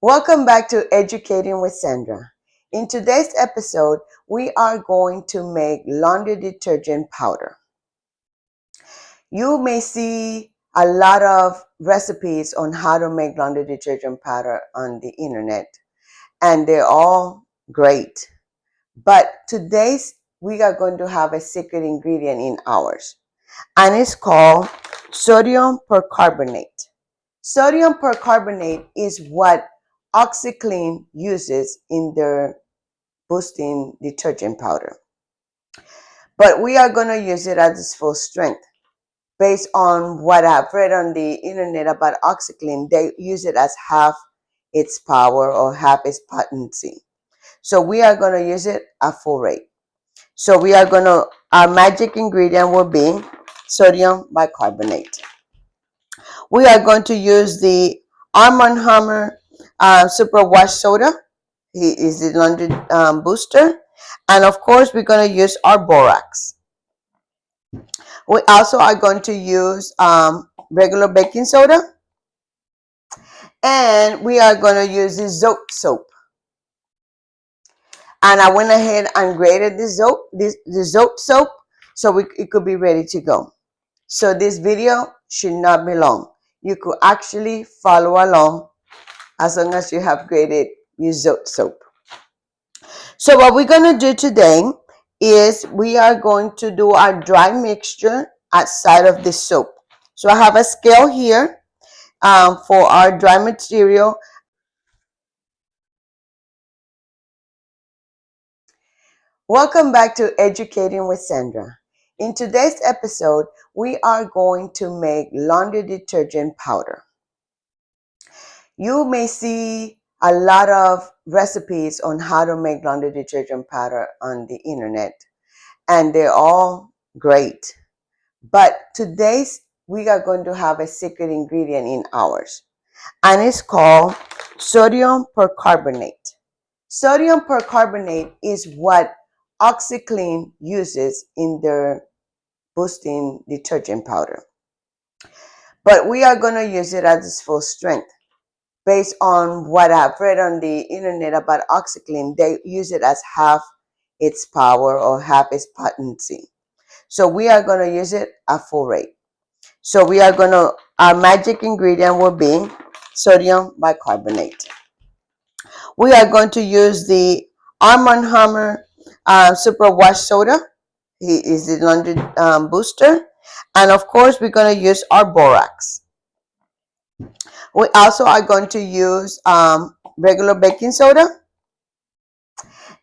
Welcome back to Educating with Sandra. In today's episode, we are going to make laundry detergent powder. You may see a lot of recipes on how to make laundry detergent powder on the internet, and they're all great. But today's we are going to have a secret ingredient in ours, and it's called sodium percarbonate. Sodium percarbonate is what OxiClean uses in their boosting detergent powder. But we are going to use it at its full strength. Based on what I've read on the internet about OxiClean, they use it as half its power or half its potency. So we are going to use it at full rate. So our magic ingredient will be sodium bicarbonate. We are going to use the Arm & Hammer Super Wash Soda. It is the laundry booster. And of course, we're going to use our Borax. We also are going to use regular baking soda. And we are going to use the ZOTE soap. And I went ahead and grated the ZOTE soap so it could be ready to go. So this video should not be long. You could actually follow along as long as you have grated your ZOTE soap. So what we're going to do today is we are going to do our dry mixture outside of the soap. So I have a scale here for our dry material. Welcome back to Educating with Sandra. In today's episode, we are going to make laundry detergent powder. You may see a lot of recipes on how to make laundry detergent powder on the internet, and they're all great. But today's we are going to have a secret ingredient in ours, and it's called sodium percarbonate. Sodium percarbonate is what OxiClean uses in their boosting detergent powder. But we are going to use it at its full strength. Based on what I've read on the internet about OxiClean, they use it as half its power or half its potency. So we are going to use it at full rate. So our magic ingredient will be sodium bicarbonate. We are going to use the Arm & Hammer Super Wash Soda. It is the laundry booster. And of course, we're going to use our Borax. We also are going to use regular baking soda.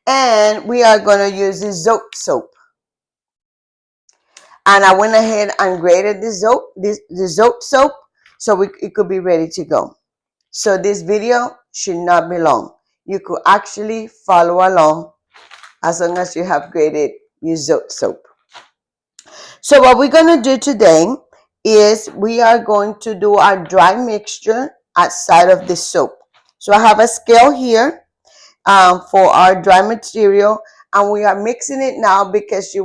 And we are going to use the ZOTE soap. And I went ahead and grated the ZOTE soap so it could be ready to go. So this video should not be long. You could actually follow along as long as you have grated your ZOTE soap. So what we're going to do today is we are going to do our dry mixture outside of the soap. So I have a scale here for our dry material, and we are mixing it now because we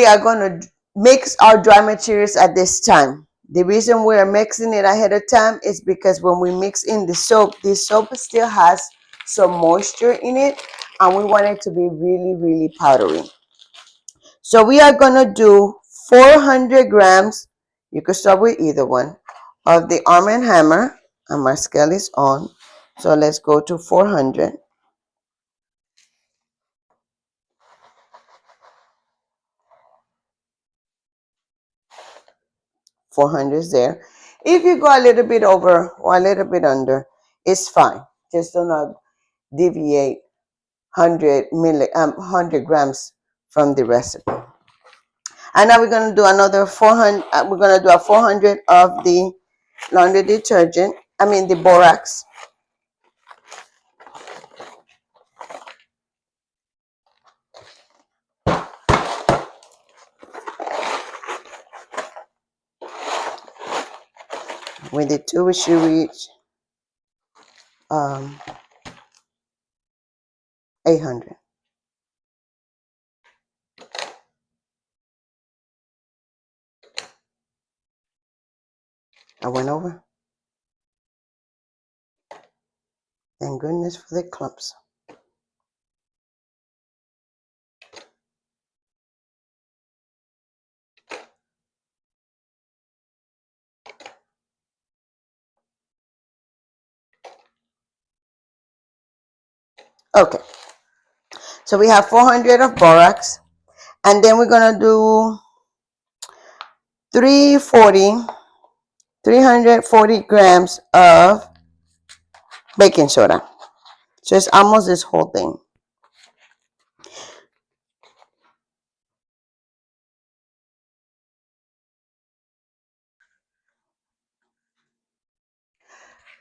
are going to mix our dry materials at this time. The reason we are mixing it ahead of time is because when we mix in the soap still has some moisture in it, and we want it to be really, really powdery. So we are going to do 400 grams, you could start with either one, of the Arm & Hammer, and my scale is on. So let's go to 400. 400 is there. If you go a little bit over or a little bit under, it's fine. Just do not deviate 100 grams from the recipe. And now we're going to do another 400. We're going to do a 400 of the laundry detergent. The Borax. With the two, we should reach 800. I went over. Thank goodness for the clumps. Okay, so we have 400 of borax, and then we're gonna do 340 grams of baking soda. So it's almost this whole thing.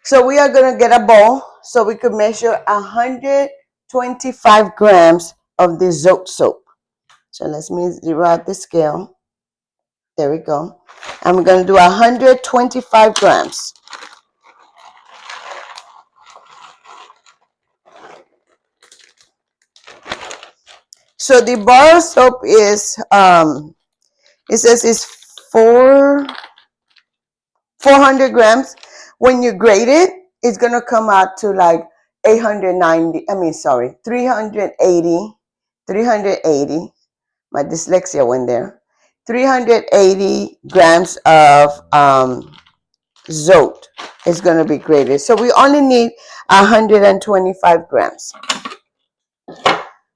So we are gonna get a bowl so we could measure 125 grams of the ZOTE soap. So let me zero out the scale. There we go. And we're gonna do 125 grams. So the bar of soap is it says it's 400 grams. When you grate it, it's gonna come out to like 380. My dyslexia went there. 380 grams of ZOTE is gonna be grated. So we only need 125 grams.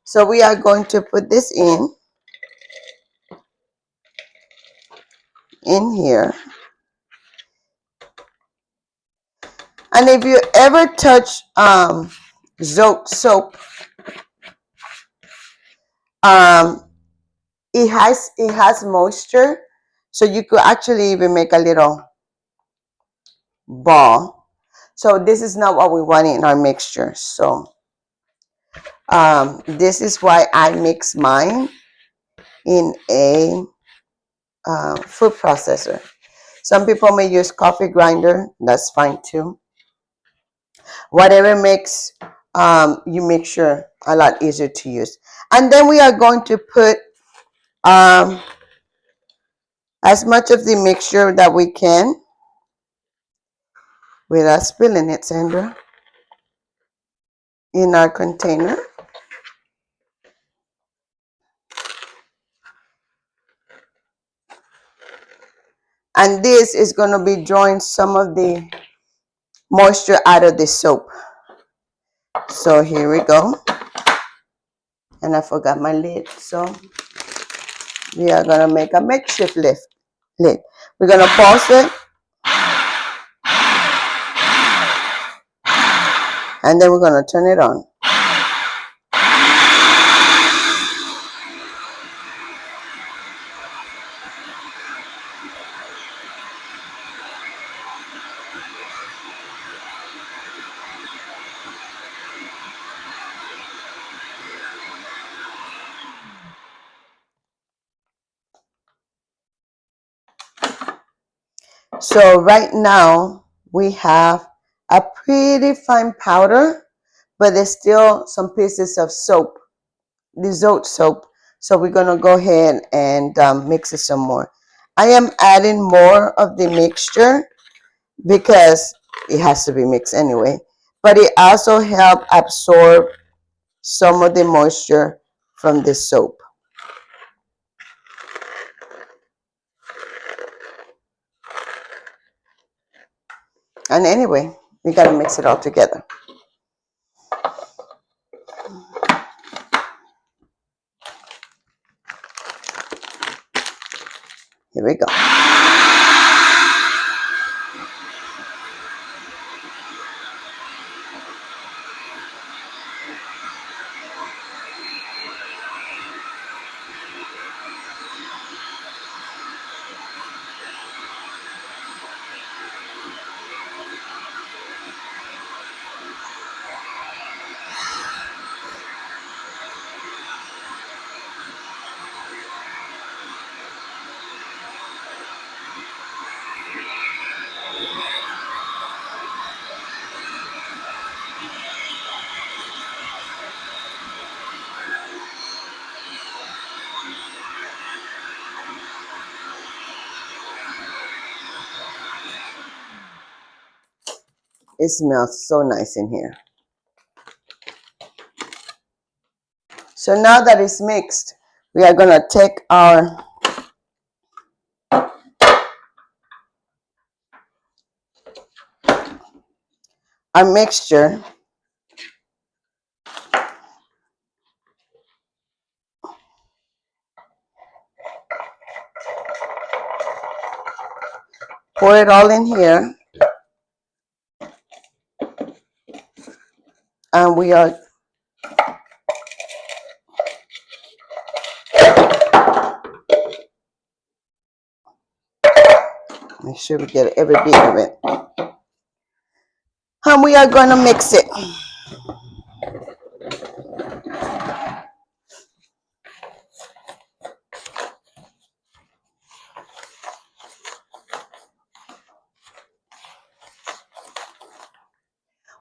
So we are going to put this in here. And if you ever touch ZOTE soap, it has moisture, so you could actually even make a little ball. So this is not what we want in our mixture. So this is why I mix mine in a food processor. Some people may use coffee grinder. That's fine too. Whatever makes your mixture a lot easier to use. And then we are going to put as much of the mixture that we can without spilling it, Sandra, in our container. And this is going to be drawing some of the moisture out of the soap. So here we go. And I forgot my lid, so we are going to make a makeshift lid. We're going to pause it, and then we're going to turn it on. So right now we have a pretty fine powder, but there's still some pieces of soap, the ZOTE soap. So we're going to go ahead and mix it some more. I am adding more of the mixture because it has to be mixed anyway, but it also helps absorb some of the moisture from the soap. And anyway, we got to mix it all together. Here we go. It smells so nice in here. So now that it's mixed, we are going to take our mixture, pour it all in here, and we are make sure we get every bit of it, and we are going to mix it.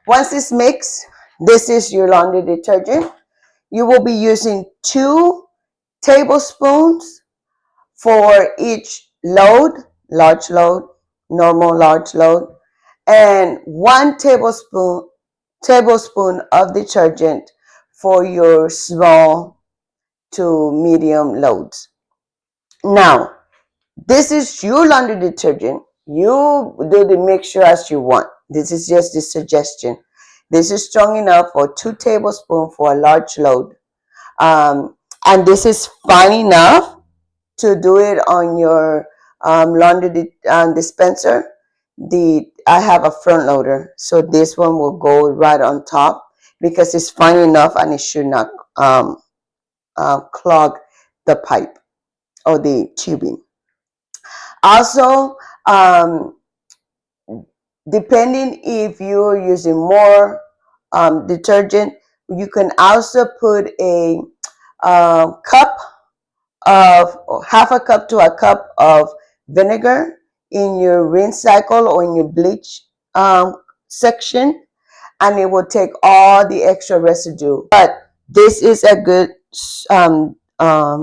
Once it's mixed, this is your laundry detergent. You will be using 2 tablespoons for each load, large load, normal large load, and 1 tablespoon of detergent for your small to medium loads. Now, this is your laundry detergent. You do the mixture as you want. This is just the suggestion. This is strong enough for 2 tablespoons for a large load. And this is fine enough to do it on your laundry dispenser. I have a front loader, so this one will go right on top because it's fine enough and it should not clog the pipe or the tubing. Also, depending if you're using more detergent, you can also put a cup of half a cup to a cup of vinegar in your rinse cycle or in your bleach section, and it will take all the extra residue. But this is a good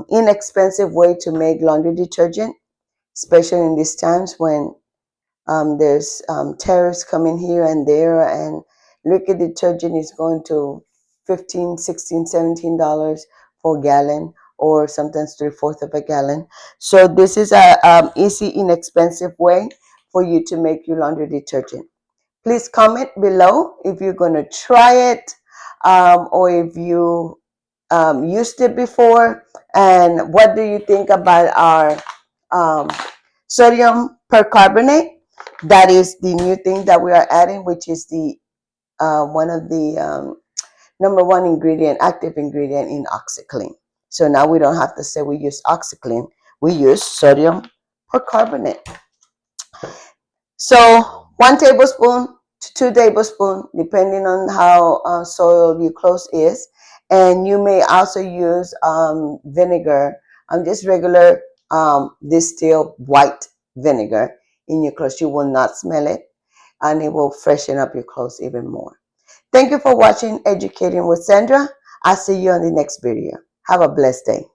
inexpensive way to make laundry detergent, especially in these times when there's tariffs coming here and there, and liquid detergent is going to $15, $16, $17 for a gallon, or sometimes 3/4 of a gallon. So this is a easy, inexpensive way for you to make your laundry detergent. Please comment below if you're going to try it, or if you used it before, and what do you think about our sodium percarbonate. That is the new thing that we are adding, which is the one of the #1 active ingredient in OxiClean. So now we don't have to say we use OxiClean, we use sodium percarbonate. So 1 tablespoon to 2 tablespoons, depending on how soiled your clothes is. And you may also use vinegar, just regular distilled white vinegar in your clothes. You will not smell it, and it will freshen up your clothes even more. Thank you for watching Educating with Sandra. I'll see you on the next video. Have a blessed day.